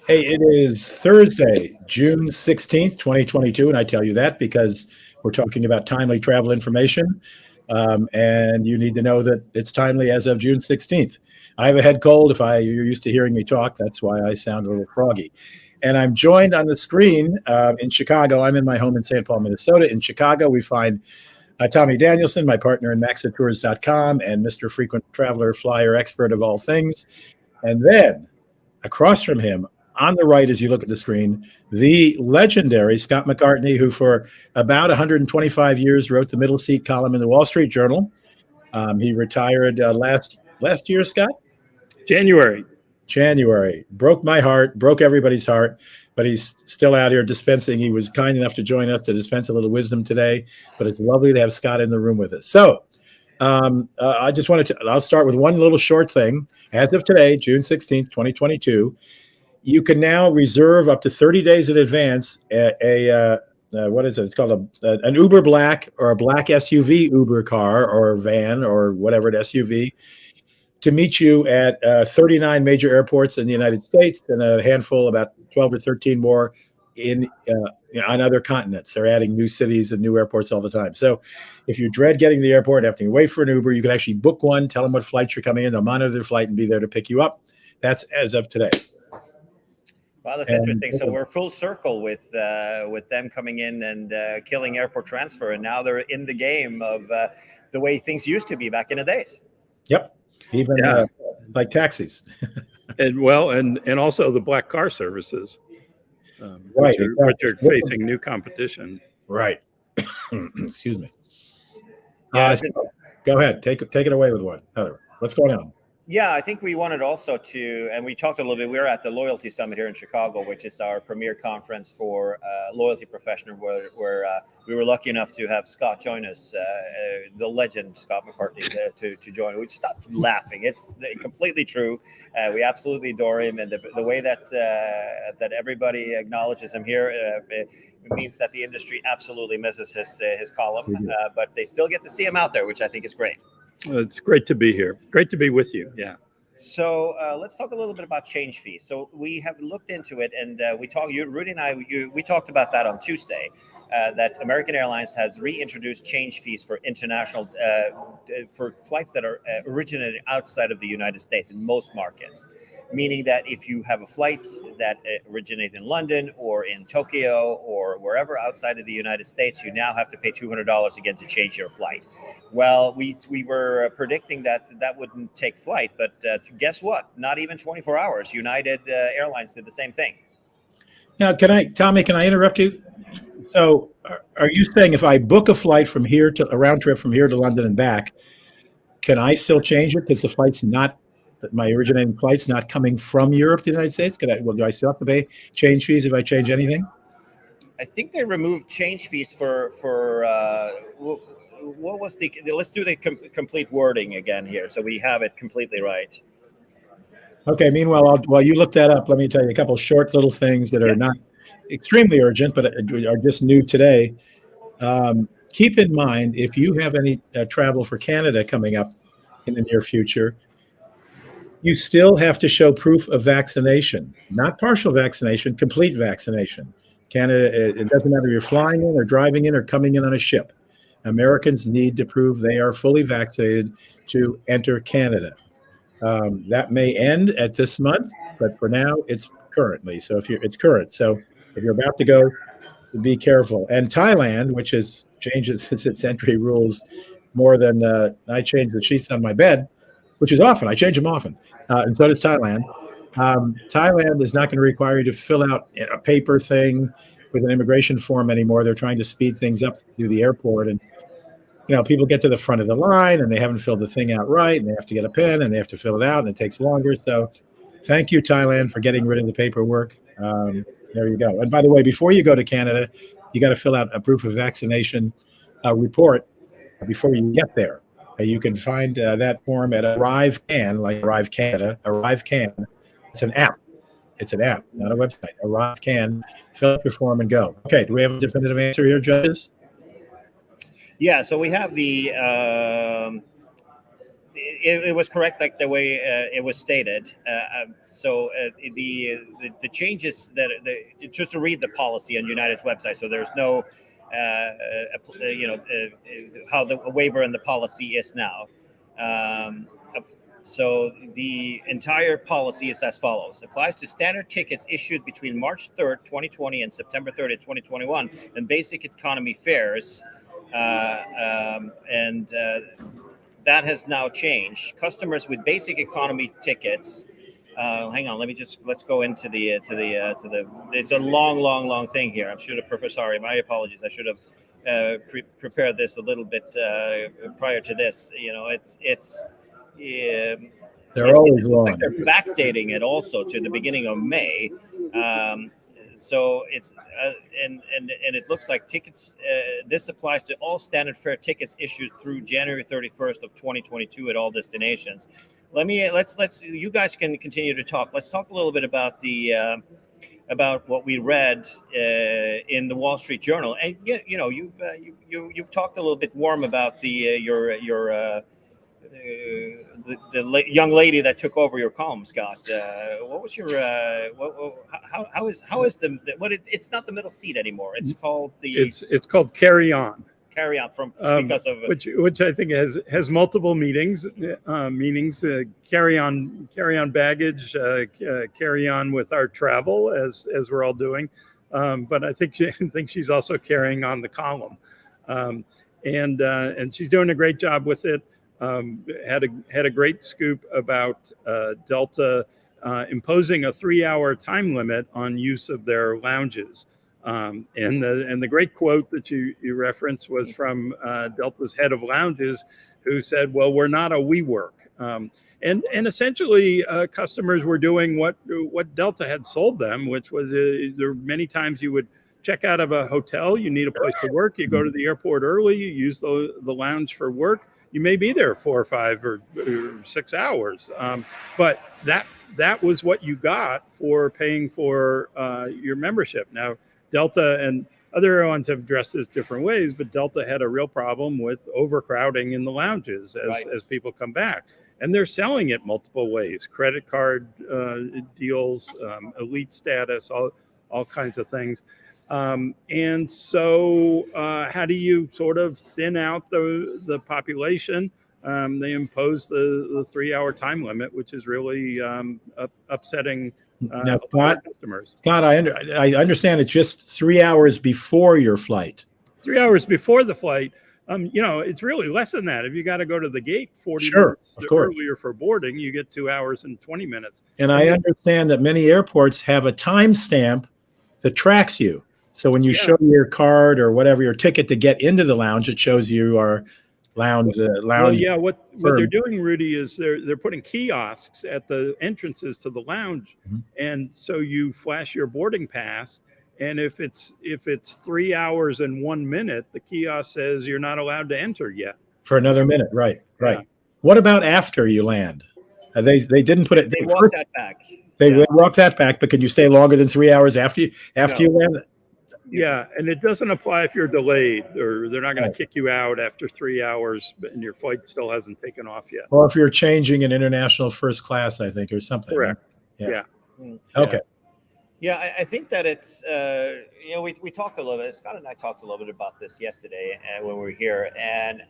Hey, it is Thursday, June 16th, 2022, and I tell you that because we're talking about timely travel information, and you need to know that it's timely as of June 16th. I have a head cold. If you're used to hearing me talk, that's why I sound a little froggy. And I'm joined on the screen in Chicago. I'm in my home in St. Paul, Minnesota. In Chicago, we find Tommy Danielson, my partner in maxatours.com, and Mr. Frequent Traveler, flyer expert of all things. And then across from him, on the right, as you look at the screen, the legendary Scott McCartney, who for about 125 years wrote the middle seat column in the Wall Street Journal. He retired last year, Scott? January. Broke my heart, broke everybody's heart, but he's still out here dispensing. He was kind enough to join us to dispense a little wisdom today, but it's lovely to have Scott in the room with us. So I just wanted to, I'll start with one little short thing. As of today, June 16th, 2022, you can now reserve up to 30 days in advance what is it? It's called an Uber Black or a black SUV Uber car or van or whatever, SUV, to meet you at 39 major airports in the United States and a handful, about 12 or 13 more on other continents. They're adding new cities and new airports all the time. So if you dread getting to the airport, having to wait for an Uber, you can actually book one, tell them what flight you're coming in, they'll monitor the flight and be there to pick you up. That's as of today. Wow, that's interesting. So we're full circle with them coming in and killing airport transfer, and now they're in the game of the way things used to be back in the days. Yep, even like taxis. and also the black car services, right? Which are facing new competition. Right. Excuse me. Go ahead, take it away with one. Heather, what's going on? Yeah, I think we wanted also to, and we talked a little bit, we were at the Loyalty Summit here in Chicago, which is our premier conference for loyalty professionals, where we were lucky enough to have Scott join us, the legend Scott McCartney, to join. We stopped laughing. It's completely true. We absolutely adore him, and the way that everybody acknowledges him here, it means that the industry absolutely misses his column, but they still get to see him out there, which I think is great. It's great to be here. Great to be with you. Yeah. So let's talk a little bit about change fees. So we have looked into it, and Rudy and I, we talked about that on Tuesday. That American Airlines has reintroduced change fees for international for flights that are originated outside of the United States in most markets. Meaning that if you have a flight that originates in London or in Tokyo or wherever outside of the United States, you now have to pay $200 again to change your flight. Well, we were predicting that wouldn't take flight, but guess what? Not even 24 hours. United Airlines did the same thing. Now, Tommy, can I interrupt you? So are you saying if I book a flight from here to a round trip from here to London and back, can I still change it because the flight's not, my originating flight's not coming from Europe to the United States? Do I still have to pay change fees if I change anything? I think they removed change fees for what was let's do the complete wording again here so we have it completely right. Okay, meanwhile, while you look that up, let me tell you a couple short little things that are not extremely urgent, but are just new today. Keep in mind, if you have any travel for Canada coming up in the near future, you still have to show proof of vaccination, not partial vaccination, complete vaccination. Canada, it doesn't matter if you're flying in or driving in or coming in on a ship. Americans need to prove they are fully vaccinated to enter Canada. That may end at this month, but for now, it's currently. So it's current. So if you're about to go, be careful. And Thailand, which has changed its entry rules more than I change the sheets on my bed, which is often. I change them often. And so does Thailand. Thailand is not going to require you to fill out a paper thing with an immigration form anymore. They're trying to speed things up through the airport. And, people get to the front of the line and they haven't filled the thing out right. And they have to get a pen and they have to fill it out and it takes longer. So thank you, Thailand, for getting rid of the paperwork. There you go. And by the way, before you go to Canada, you got to fill out a proof of vaccination report before you get there. You can find that form at ArriveCan, like Arrive Canada. ArriveCan. It's an app. It's an app, not a website. ArriveCan. Fill out your form and go. Okay. Do we have a definitive answer here, judges? Yeah. So we have the it was correct, like the way it was stated. The changes just to read the policy on United's website. So there's no, how the waiver and the policy is now. So the entire policy is as follows: applies to standard tickets issued between March 3rd, 2020 and September 30th, 2021, and basic economy fares. That has now changed. Customers with basic economy tickets. Hang on, let's go into the. It's a long thing here. I'm sure sorry, my apologies. I should have prepared this a little bit prior to this. They're always long. Like they're backdating it also to the beginning of May. So it's and it looks like tickets. This applies to all standard fare tickets issued through January 31st of 2022 at all destinations. Let's you guys can continue to talk. Let's talk a little bit about about what we read in the Wall Street Journal. And you've talked a little bit warm about the young lady that took over your column, Scott. What was your how is it's not the middle seat anymore. It's called it's called Carry On. Carry On because of which I think has multiple meanings. Carry on baggage, carry on with our travel as we're all doing. But I think she's also carrying on the column, and she's doing a great job with it. Had a great scoop about Delta imposing a 3-hour time limit on use of their lounges. And the great quote that you referenced was from Delta's head of lounges, who said, "Well, we're not a WeWork." And essentially, customers were doing what Delta had sold them, which was there many times you would check out of a hotel, you need a place to work, you go to the airport early, you use the lounge for work. You may be there 4 or 5 or 6 hours, but that was what you got for paying for your membership. Now, Delta and other airlines have addressed this different ways, but Delta had a real problem with overcrowding in the lounges as people come back. And they're selling it multiple ways: credit card deals, elite status, all kinds of things. And so how do you sort of thin out the population? They imposed the 3-hour time limit, which is really upsetting now, customers. Scott, I understand it's just 3 hours before your flight. 3 hours before the flight. It's really less than that. If you got to go to the gate 40 minutes earlier for boarding, you get 2 hours and 20 minutes. And I understand that many airports have a timestamp that tracks you. So when you show your card or whatever, your ticket to get into the lounge, it shows you our lounge. Well, yeah, what they're doing, Rudy, is they're putting kiosks at the entrances to the lounge, and so you flash your boarding pass, and if it's 3 hours and 1 minute, the kiosk says you're not allowed to enter yet for another minute. Right. Yeah. What about after you land? They didn't put it. They walked that back. They walk that back, but can you stay longer than 3 hours after you land? Yeah, and it doesn't apply if you're delayed, or they're not going to kick you out after 3 hours and your flight still hasn't taken off yet. Or if you're changing in international first class, I think, or something. Correct. Yeah. Okay. Yeah, I think that it's, we talked a little bit, Scott and I talked a little bit about this yesterday when we were here. And,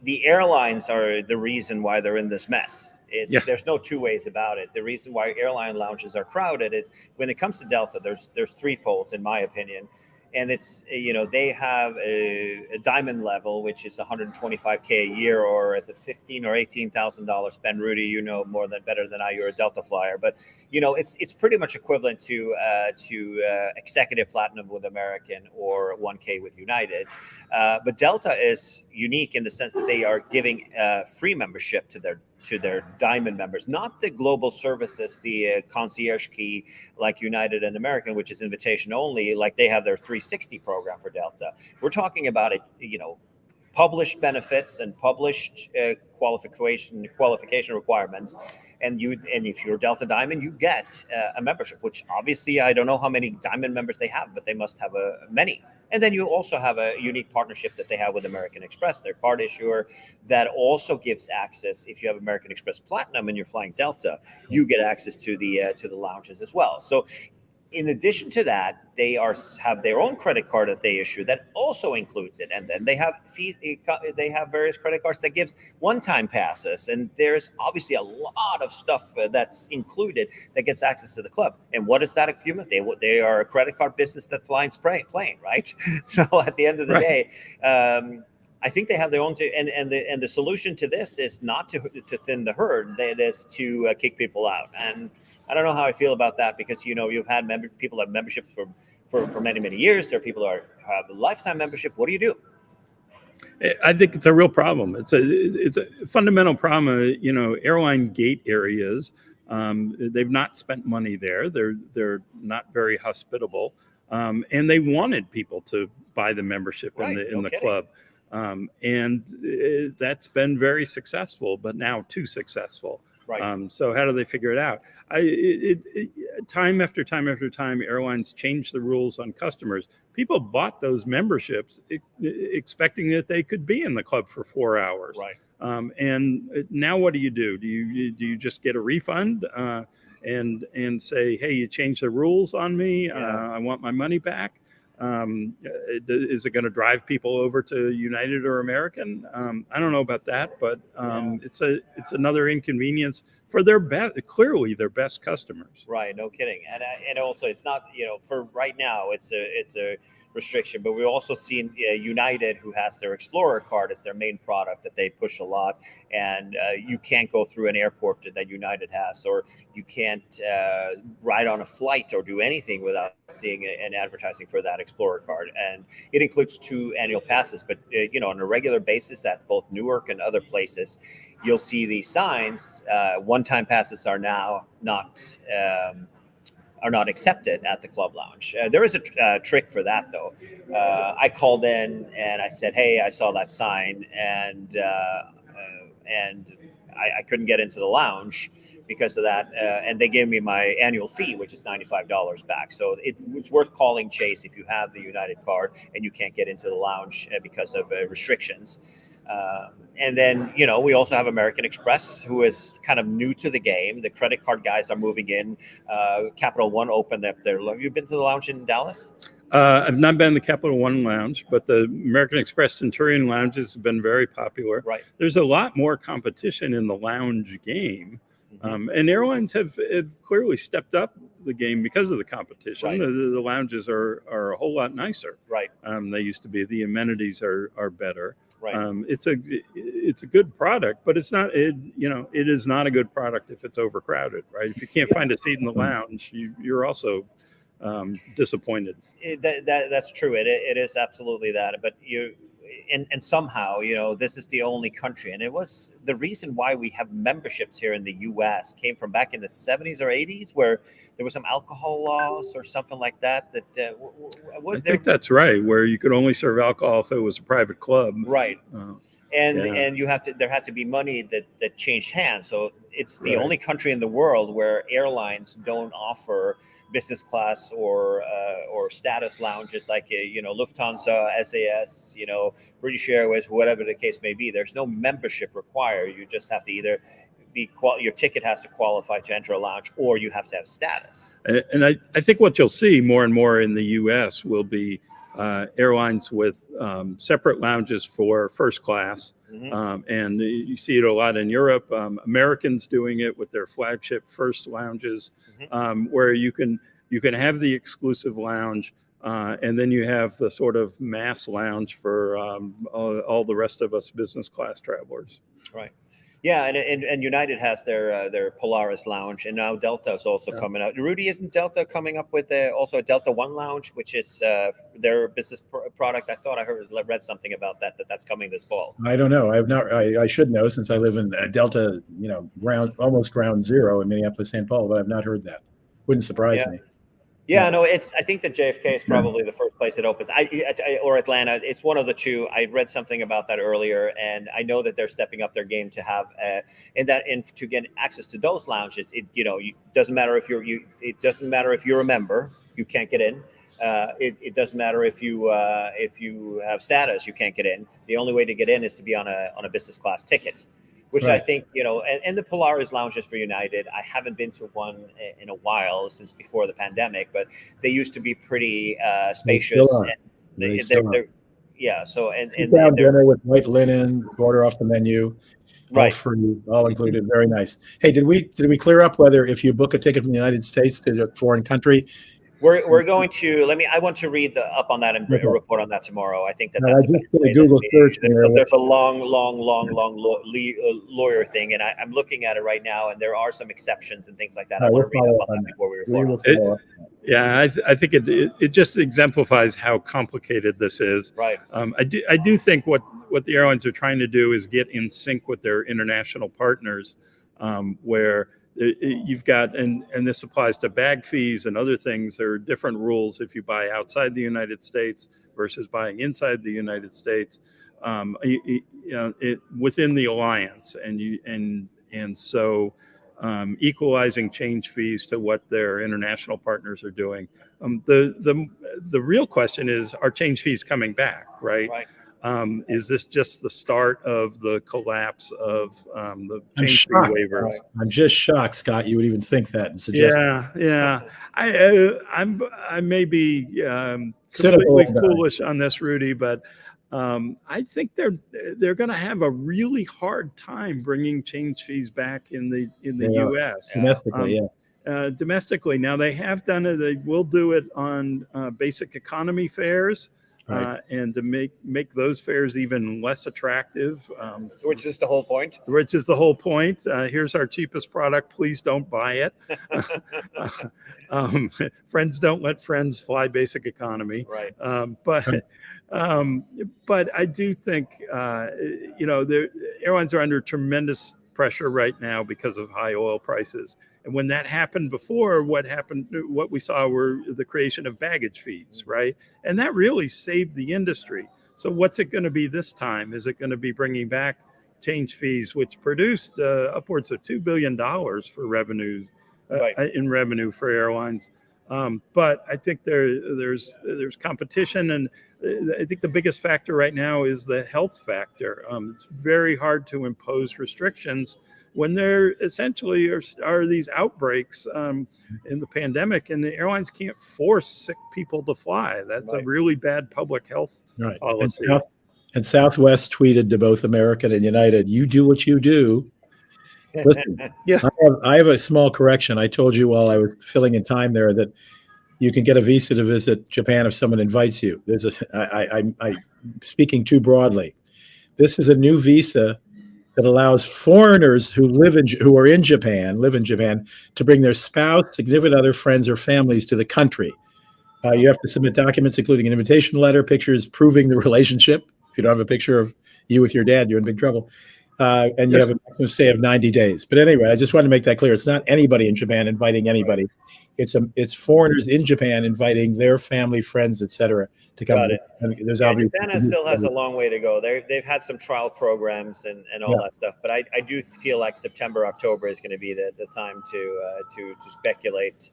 the airlines are the reason why they're in this mess. There's no two ways about it. The reason why airline lounges are crowded is when it comes to Delta, there's three folds, in my opinion. And it's, they have a diamond level, which is $125K a year, or is it $15,000 or $18,000 spend? Rudy, more better than I. You're a Delta flyer, but it's pretty much equivalent to executive platinum with American or 1K with United. But Delta is unique in the sense that they are giving free membership to their diamond members, not the global services, the concierge key like United and American, which is invitation only. Like they have their 360 program for Delta. We're talking about published benefits and published qualification requirements. And if you're Delta Diamond, you get a membership, which obviously I don't know how many Diamond members they have, but they must have many. And then you also have a unique partnership that they have with American Express, their card issuer, that also gives access. If you have American Express Platinum and you're flying Delta, you get access to the lounges as well. So in addition to that, they have their own credit card that they issue that also includes it, and then they have fees. They have various credit cards that gives one-time passes, and there's obviously a lot of stuff that's included that gets access to the club. And what does that accumulate? They are a credit card business that flies plane, right? So at the end of the day. I think they have their own, and the solution to this is not to thin the herd. It is to kick people out. And I don't know how I feel about that, because you've had people have memberships for many years. There are people who have a lifetime membership. What do you do? I think it's a real problem. It's a fundamental problem. Airline gate areas. They've not spent money there. They're not very hospitable, and they wanted people to buy the membership in the club. And that's been very successful, but now too successful. Right. So how do they figure it out? Time after time after time, airlines change the rules on customers. People bought those memberships expecting that they could be in the club for 4 hours. Right. And now what do? Do you just get a refund and say, hey, you changed the rules on me? I want my money back. Is it going to drive people over to United or American? I don't know about that, but it's another inconvenience for their clearly their best customers. Right, no kidding. And also, it's not for right now. It's a restriction, but we've also seen United, who has their Explorer card as their main product that they push a lot, and you can't go through an airport that United has, or you can't ride on a flight or do anything without seeing an advertising for that Explorer card. And it includes 2 annual passes, but on a regular basis at both Newark and other places, you'll see these signs. One-time passes are now not accepted at the club lounge. There is a trick for that, though. I called in and I said, "Hey, I saw that sign, and I couldn't get into the lounge because of that." And they gave me my annual fee, which is $95 back. So it's worth calling Chase if you have the United card and you can't get into the lounge because of restrictions. And then, we also have American Express, who is kind of new to the game. The credit card guys are moving in. Capital One opened up there. Have you been to the lounge in Dallas? I've not been in the Capital One lounge, but the American Express Centurion lounges have been very popular. Right. There's a lot more competition in the lounge game. And airlines have clearly stepped up the game because of the competition. Right. The lounges are a whole lot nicer. Right. They used to be. The amenities are better. Right. It's a good product, but it's not. It is not a good product if it's overcrowded. Right. If you can't find a seat in the lounge, you're also disappointed. That's true. It is absolutely that. But and somehow, this is the only country, and it was the reason why we have memberships here in the U.S. came from back in the 70s or 80s, where there were some alcohol laws or something like that. I think that's right, where you could only serve alcohol if it was a private club. Right. And there had to be money that changed hands. So it's the only country in the world where airlines don't offer business class or status lounges like Lufthansa, SAS, British Airways, whatever the case may be. There's no membership required. You just have to either your ticket has to qualify to enter a lounge, or you have to have status. And I think what you'll see more and more in the U.S. will be airlines with separate lounges for first class. And you see it a lot in Europe. Americans doing it with their flagship first lounges, where you can have the exclusive lounge, and then you have the sort of mass lounge for all the rest of us business class travelers. Right. Yeah, and United has their Polaris lounge, and now Delta is also coming out. Rudy, isn't Delta coming up with also a Delta One lounge, which is their business product? I thought I read something about that's coming this fall. I don't know. I have not. I should know, since I live in Delta, almost ground zero in Minneapolis, St. Paul, but I've not heard that. Wouldn't surprise me. Yeah, no, I think that JFK is probably the first place it opens. Or Atlanta. It's one of the two. I read something about that earlier, and I know that they're stepping up their game to have to get access to those lounges. It doesn't matter if you're a member. you can't get in. It doesn't matter if you have status, you can't get in. The only way to get in is to be on a business class ticket, which I Right. think, and the Polaris lounges for United, I haven't been to one in a while, since before the pandemic, but they used to be pretty They spacious. still are. And They still are. they're yeah. So Sit and down they're dinner with white linen, order off the menu, all right. free, all included. Very nice. Hey, did we clear up whether if you book a ticket from the United States to a foreign country? We're going to I want to read up on that and Okay. report on that tomorrow. I think Now, that's I a better just did a way Google search there. there's a long lawyer thing, and I'm looking at it right now, and there are some exceptions and things like that. I We'll want to read follow up up on on that that. before we We report will on that. follow up. Yeah, I think it just exemplifies how complicated this is. Right. I do think what the airlines are trying to do is get in sync with their international partners, where you've got, and this applies to bag fees and other things. There are different rules if you buy outside the United States versus buying inside the United States, within the alliance, and so equalizing change fees to what their international partners are doing. The real question is, are change fees coming back? Right. Right. Is this just the start of the collapse of the I'm change fee shocked. waiver? I'm just shocked, Scott. You would even think that and suggest Yeah. I may be cynical completely foolish on this, Rudy, but I think they're going to have a really hard time bringing change fees back in the U.S. domestically. Domestically. Now, they have done it. They will do it on basic economy fares. Right. And to make those fares even less attractive, Which is the whole point. Here's our cheapest product. Please don't buy it. Friends don't let friends fly basic economy. Right. But I do think the airlines are under tremendous pressure right now because of high oil prices. And when that happened before, what we saw were the creation of baggage fees, right? And that really saved the industry. So what's it going to be this time? Is it going to be bringing back change fees, which produced upwards of $2 billion for revenue, Right. in revenue for airlines? But I think there's competition, and I think the biggest factor right now is the health factor. It's very hard to impose restrictions when there essentially are these outbreaks in the pandemic, and the airlines can't force sick people to fly. That's Right. a really bad public health policy. And Southwest tweeted to both American and United, "You do what you do." Listen, Yeah. I have a small correction. I told you while I was filling in time there that you can get a visa to visit Japan if someone invites you. I'm speaking too broadly. This is a new visa that allows foreigners who live in Japan, to bring their spouse, significant other, friends, or families to the country. You have to submit documents, including an invitation letter, pictures proving the relationship. If you don't have a picture of you with your dad, you're in big trouble. And you have a maximum stay of 90 days. But anyway, I just want to make that clear. It's not anybody in Japan inviting anybody. It's foreigners in Japan inviting their family, friends, etc., to come. Got it. There's Japan obviously still has a long way to go. They've had some trial programs and all that stuff, but I do feel like September, October is going to be the time to speculate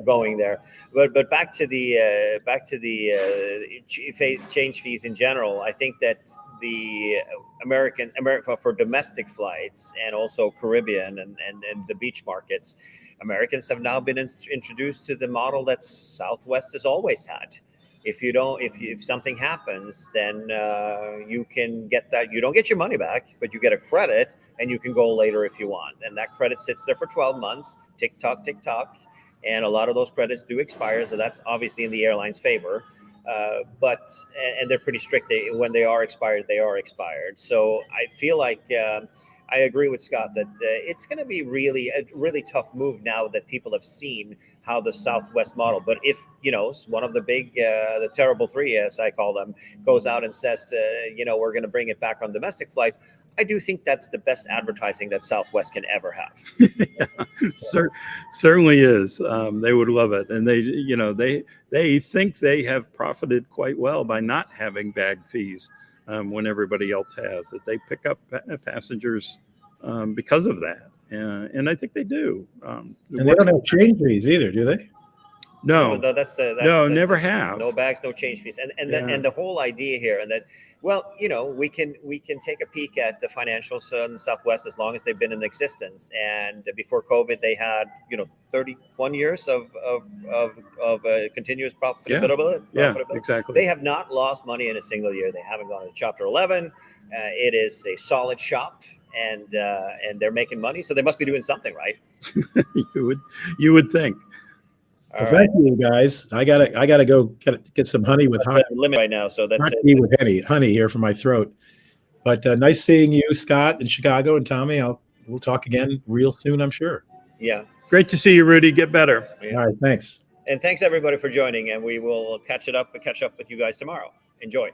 going there. But back to the change fees in general. I think that the America for domestic flights and also Caribbean and the beach markets, Americans have now been introduced to the model that Southwest has always had. If something happens, then you can get that. You don't get your money back, but you get a credit, and you can go later if you want. And that credit sits there for 12 months. Tick tock, and a lot of those credits do expire. So that's obviously in the airline's favor. But they're pretty strict. When they are expired, they are expired. So I feel like I agree with Scott that it's going to be a really tough move now that people have seen how the Southwest model. But if one of the big, the terrible three, as I call them, goes out and says, we're going to bring it back on domestic flights, I do think that's the best advertising that Southwest can ever have. Certainly is. They would love it, and they think they have profited quite well by not having bag fees when everybody else has. That they pick up passengers because of that, and I think they do. And they don't have change fees either, do they? No, that's no, the, never have. no bags, no change fees, and the whole idea here, and that, well, we can take a peek at the financials in Southwest as long as they've been in existence, and before COVID they had 31 years of continuous profitability. Yeah, exactly. They have not lost money in a single year. They haven't gone to Chapter 11. It is a solid shop, and they're making money, so they must be doing something right. you would think. Well, thank you, guys. I gotta go get some honey with honey. Limit right now, so that's Not tea with honey here for my throat. But nice seeing you, Scott, in Chicago, and Tommy. We'll talk again real soon, I'm sure. Yeah. Great to see you, Rudy. Get better. Yeah. All right, thanks. And thanks everybody for joining, and we will catch up with you guys tomorrow. Enjoy.